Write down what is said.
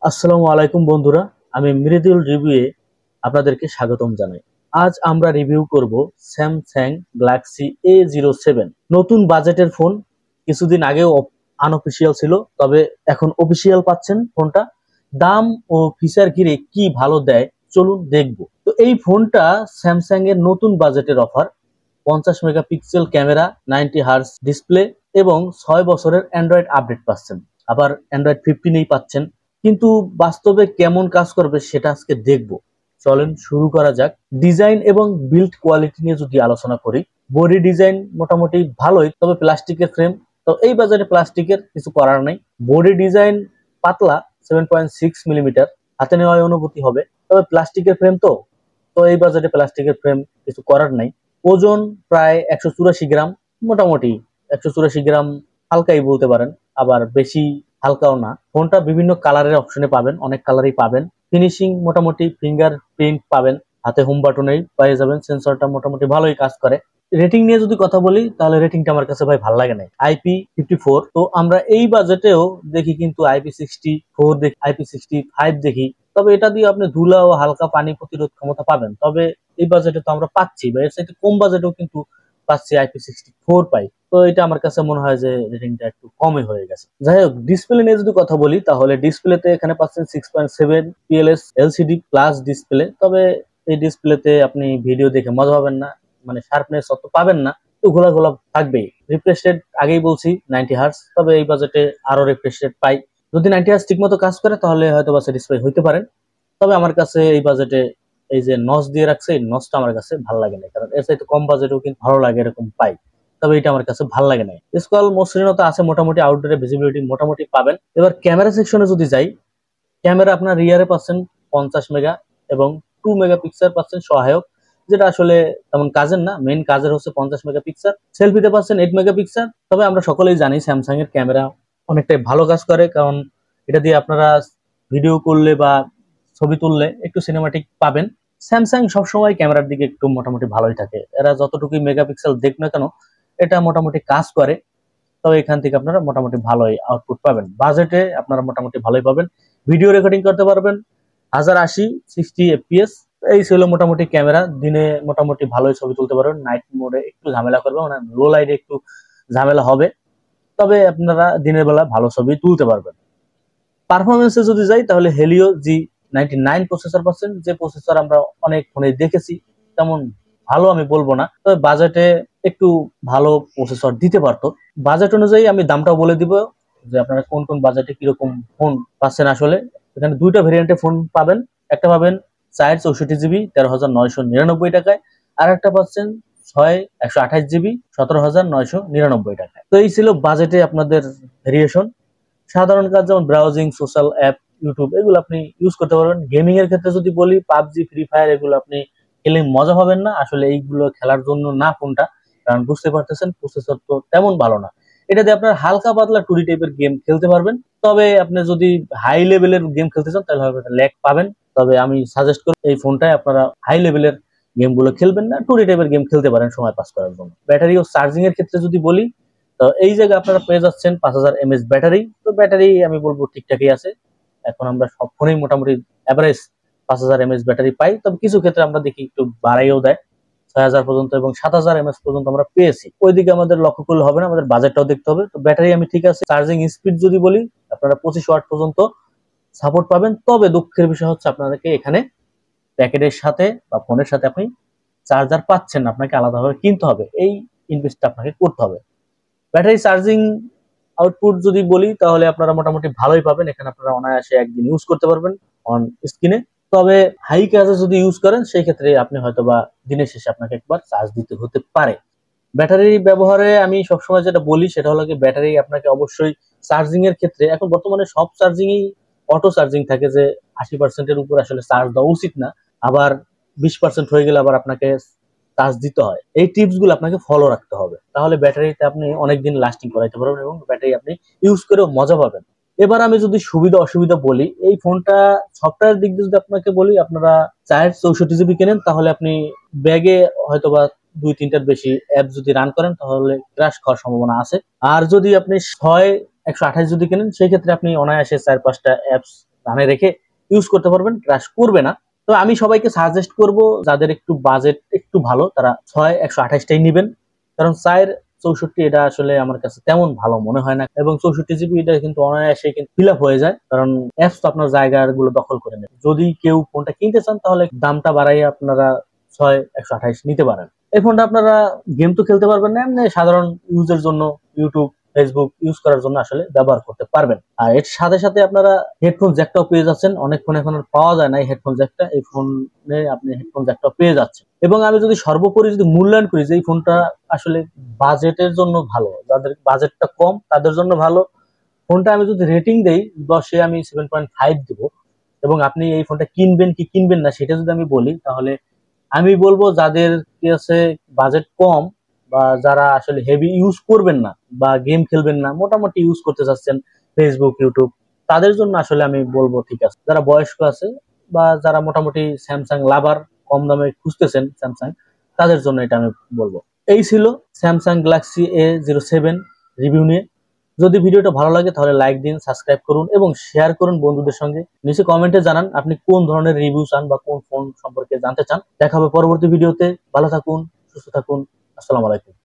আসসালামু আলাইকুম বন্ধুরা, আমি মৃদুল রিভিউয়ে আপনাদেরকে স্বাগতম জানাই। আজ আমরা রিভিউ করব স্যামসাং গ্যালাক্সি A07। নতুন বাজেটের ফোন, কিছুদিন আগেও আনঅফিসিয়াল ছিল, তবে এখন অফিসিয়াল পাচ্ছেন ফোনটা। দাম ও ফিচার ঘিরে কি ভালো দেয় চলুন দেখব। তো এই ফোনটা স্যামসাং এর নতুন বাজেটের offer, 50 megapixel camera, 90 hertz display এবং 6 বছরের অ্যান্ড্রয়েড আপডেট পাচ্ছেন। আবার অ্যান্ড্রয়েড 15 পাচ্ছেন। কিন্তু বাস্তবে কেমন কাজ করবে সেটা আজকে দেখব। চলেন শুরু করা যাক। ডিজাইন এবং বিল্ড কোয়ালিটি নিয়ে যদি আলোচনা করি, বডি ডিজাইন মোটামুটি ভালোই, তবে প্লাস্টিকের ফ্রেম, তো এই বাজারে প্লাস্টিকের কিছু করার নাই। বডি ডিজাইন পাতলা, 7.6 মিলিমিটার, হাতে নেওয়ার অনুভূতি হবে, তবে প্লাস্টিকের ফ্রেম তো তো এই বাজারে প্লাস্টিকের ফ্রেম কিছু করার নাই। ওজন প্রায় 184 গ্রাম, মোটামুটি 184 গ্রাম, হালকাই বলতে পারেন, আবার বেশি হালকাও না। ফোনটা বিভিন্ন কালারের অপশনে পাবেন, অনেক কালারই পাবেন। ফিনিশিং মোটামুটি, ফিঙ্গার প্রিন্ট পাবেন, হাতে হোম বাটনেই পেয়ে যাবেন। সেন্সরটা মোটামুটি ভালোই কাজ করে। রেটিং নিয়ে যদি কথা বলি, তাহলে রেটিংটা আমার কাছে ভাই ভালো লাগে না। IP54, তো আমরা এই বাজেটেও দেখি কিন্তু IP64 দেখি, IP65 দেখি, তবে এটা দিয়ে আপনি ধুলা ও হালকা পানি প্রতিরোধ ক্ষমতা পাবেন। তবে এই বাজেটে তো আমরা পাচ্ছি, বা এর চাইতে কম বাজেটেও কিন্তু পাচ্ছি, IP64 পাই। তো এটা আমার কাছে মনে হয় যে রেটিংটা একটু কমই হয়ে গেছে। যাই হোক, ডিসপ্লে নিয়ে যদি কথা বলি, তাহলে ডিসপ্লেতে এখানে পাচ্ছেন 6.7 PLS LCD প্লাস ডিসপ্লে। তবে এই ডিসপ্লেতে আপনি ভিডিও দেখে মজা পাবেন না, মানে শার্পনেস অত পাবেন না, একটু ঘোলা ঘোলা থাকবেই। রিফ্রেশ রেট আগেই বলছি 90 হার্জ, তবে এই বাজেটে আরো রিফ্রেশ রেট পাই। যদি 90 হার্জ ঠিক মতো কাজ করে তাহলে হয়তো বা স্যাটিসফাই হইতে পারেন। তবে আমার কাছে এই বাজেটে এই যে নচ দিয়ে রাখছে, এই নচটা আমার কাছে ভালো লাগে না, কারণ এর চাইতে কম বাজেটেও কিন্তু ভালো লাগে এরকম পাই, তবে এটা আমার কাছে ভালো লাগে না। স্কল মসৃণতা আছে মোটামুটি, আউটডোরে ভিজিবিলিটি মোটামুটি পাবেন। এবার ক্যামেরা সেকশনে যদি যাই, ক্যামেরা আপনার রিয়ারে পাচ্ছেন 50 মেগা এবং 2 মেগাপিক্সেল পাচ্ছেন সহায়ক, যেটা আসলে তেমন কাজের না। মেইন কাজের হচ্ছে 50 মেগাপিক্সেল। সেলফিতে পাচ্ছেন 8 মেগাপিক্সেল। তবে আমরা সকলেই জানি স্যামসাং এর ক্যামেরা অনেকটাই ভালো কাজ করে, কারণ এটা দিয়ে আপনারা ভিডিও করলে বা ছবি তুললে একটু সিনেমাটিক পাবেন। স্যামসাং সবসময় ক্যামেরার দিকে একটু মোটামুটি ভালোই থাকে, এরা যতটুকুই মেগাপিক্সেল দেখ না কেন এটা মোটামুটি কাজ করে। তবে এখান থেকে আপনারা মোটামুটি ভালোই আউটপুট পাবেন, বাজেটে আপনারা মোটামুটি ভালোই পাবেন। ভিডিও রেকর্ডিং করতে পারবেন 1080 60 FPS। এই ছিল মোটামুটি ক্যামেরা। দিনে মোটামুটি ভালোই ছবি তুলতে পারবেন, নাইট মোডে একটু ঝামেলা করবে, মানে লো লাইটে একটু ঝামেলা হবে, তবে আপনারা দিনের বেলা ভালো ছবি তুলতে পারবেন। পারফরমেন্সে যদি যাই, তাহলে হেলিও G99 প্রসেসর পাচ্ছেন, যে প্রসেসর আমরা অনেক ফোনে দেখেছি। তেমন ভালো আমি বলবো না, তবে বাজেটে একটু ভালো প্রসেসর দিতে পারতো। বাজেট অনুযায়ী আমি দামটাও বলে দিব, যে আপনারা কোন কোন বাজেটে কিরকম ফোন পাচ্ছেন। আসলে এখানে দুইটা ভেরিয়েন্টে ফোন পাবেন। একটা পাবেন 464 GB 13,999 টাকায়, আর একটা পাচ্ছেন 128 GB 17,999 টাকায়। তো এই ছিল বাজেটে আপনাদের ভেরিয়েশন। সাধারণ কাজ যেমন ব্রাউজিং, সোশ্যাল অ্যাপ, ইউটিউব, এগুলো আপনি ইউজ করতে পারবেন। গেমিং এর ক্ষেত্রে যদি বলি, পাবজি, ফ্রি ফায়ার, এগুলো আপনি খেলে মজা পাবেন না। আসলে এইগুলো খেলার জন্য না ফোনটা, কারণ বুঝতে পারতেছেন প্রসেসর তো তেমন ভালো না। এটা দিয়ে আপনার হালকা পাতলা টুরি টাইপের গেম খেলতে পারবেন। তবে আপনি যদি হাই লেভেলের গেম খেলতে চান তাহলে হয়তো ল্যাগ পাবেন। তবে আমি সাজেস্ট করি এই ফোনটায় আপনারা হাই লেভেলের গেম গুলো খেলবেন না, টুরি টাইপের গেম খেলতে পারেন সময় পাস করার জন্য। ব্যাটারি ও চার্জিং এর ক্ষেত্রে যদি বলি, তো এই জায়গায় আপনারা পেয়ে যাচ্ছেন 5000 mAh ব্যাটারি। তো ব্যাটারি আমি বলবো ঠিকঠাকই আছে। এখন আমরা সব ফোনেই মোটামুটি অ্যাভারেজ 5000 mAh ব্যাটারি পাই, তবে কিছু ক্ষেত্রে আমরা দেখি একটু বাড়াইও দেয় 6000 পর্যন্ত এবং 7000 mAh পর্যন্ত আমরা পেয়েছি। ওইদিকে আমাদের লক্ষ্য করলে হবে না, আমাদের বাজেটটাও দেখতে হবে। তো ব্যাটারি আমি ঠিক আছে। চার্জিং স্পিড যদি বলি, আপনারা 25 ওয়াট পর্যন্ত সাপোর্ট পাবেন। তবে দুঃখের বিষয় হচ্ছে আপনাদেরকে এখানে প্যাকেটের সাথে বা ফোনের সাথে আপনি চার্জার পাচ্ছেন না, আপনাকে আলাদাভাবে কিনতে হবে। এই ইনভেস্টটা আপনাকে করতে হবে। ব্যাটারি চার্জিং আউটপুট যদি বলি, তাহলে আপনারা মোটামুটি ভালোই পাবেন। এখানে আপনারা অনায়াসে একদিন ইউজ করতে পারবেন অন স্ক্রিনে। তবে হাই কাজে যদি ইউজ করেন, সেই ক্ষেত্রে আপনি হয়তো বা দিনের শেষে আপনাকে একবার চার্জ দিতে হতে পারে। ব্যাটারি ব্যবহারে আমি সবসময় যেটা বলি সেটা হলো কি, ব্যাটারি আপনাকে অবশ্যই চার্জিং এর ক্ষেত্রে, এখন বর্তমানে সব চার্জিংই অটো চার্জিং থাকে, যে 80%-এর উপর আসলে চার্জ দেওয়া উচিত না। আবার 20% হয়ে গেলে আবার আপনাকে চার্জ দিতে হয়। এই টিপস গুলো আপনাকে ফলো রাখতে হবে, তাহলে ব্যাটারিতে আপনি অনেকদিন লাস্টিং করাইতে পারবেন এবং ব্যাটারি আপনি ইউজ করেও মজা পাবেন। এবার আমি যদি সুবিধা অসুবিধা বলি, এই ফোনটা সফটওয়্যার দিক দিয়ে যদি আপনাকে বলি, আপনারা 464 GB কেনেন, তাহলে আপনি ব্যাগে হয়তোবা 2-3টার বেশি অ্যাপ যদি রান করেন তাহলে ক্র্যাশ খাওয়ার সম্ভাবনা আছে। আর যদি আপনি 128 যদি কেনেন, সেই ক্ষেত্রে আপনি অনায়াসে 4-5টা অ্যাপস রানে রেখে ইউজ করতে পারবেন, ক্র্যাশ করবে না। তো আমি সবাইকে সাজেস্ট করব যাদের একটু বাজেট একটু ভালো তারা 6/128টাই নেবেন, কারণ 4/64 এটা আসলে আমার কাছে তেমন ভালো মনে হয় না, এবং 64 GB এটা কিন্তু অনায়াসে কিন্তু ফিল আপ হয়ে যায়, কারণ অ্যাপস তো আপনার জায়গাগুলো দখল করে নেবে। যদি কেউ ফোনটা কিনতে চান তাহলে দামটা বাড়াইয়ে আপনারা 6/128 নিতে পারেন। এই ফোনটা আপনারা গেম তো খেলতে পারবেন না, এমনি সাধারণ ইউজের জন্য ইউটিউব ফেসবুক ইউজ করার জন্য আসলে ব্যবহার করতে পারবেন। আর এর সাথে সাথে আপনারা হেডফোন জ্যাকটাও পেয়ে যাচ্ছেন, অনেক ফোন এখন আর পাওয়া যায় না এই হেডফোন জ্যাকটা, এই ফোনে আপনি হেডফোন জ্যাকটাও পেয়ে যাচ্ছেন। এবং আমি যদি সর্বোপরি যদি মূল্যায়ন করি যে এই ফোনটা আসলে বাজেটের জন্য ভালো, যাদের বাজেটটা কম তাদের জন্য ভালো। ফোনটা আমি যদি রেটিং দেই 10-এ আমি 7.5 দিব। এবং আপনি এই ফোনটা কিনবেন কি কিনবেন না সেটা যদি আমি বলি, তাহলে আমি বলবো যাদের কাছে বাজেট কম বা যারা আসলে হেভি ইউজ করবেন না বা গেম খেলবেন না, মোটামুটি ইউজ করতে চাচ্ছেন ফেসবুক ইউটিউব, তাদের জন্য আসলে আমি বলবো ঠিক আছে। যারা বয়স্ক আছে বা যারা মোটামুটি স্যামসাং লাভার, কম দামে খুঁজতেছেন স্যামসাং, তাদের জন্য এটা আমি বলবো। এই ছিল স্যামসাং গ্যালাক্সি A07 রিভিউ নিয়ে। যদি ভিডিওটা ভালো লাগে তাহলে লাইক দিন, সাবস্ক্রাইব করুন এবং শেয়ার করুন বন্ধুদের সঙ্গে। নিচে কমেন্টে জানান আপনি কোন ধরনের রিভিউ চান বা কোন ফোন সম্পর্কে জানতে চান। দেখা হবে পরবর্তী ভিডিওতে। ভালো থাকুন, সুস্থ থাকুন। আসসালামু আলাইকুম।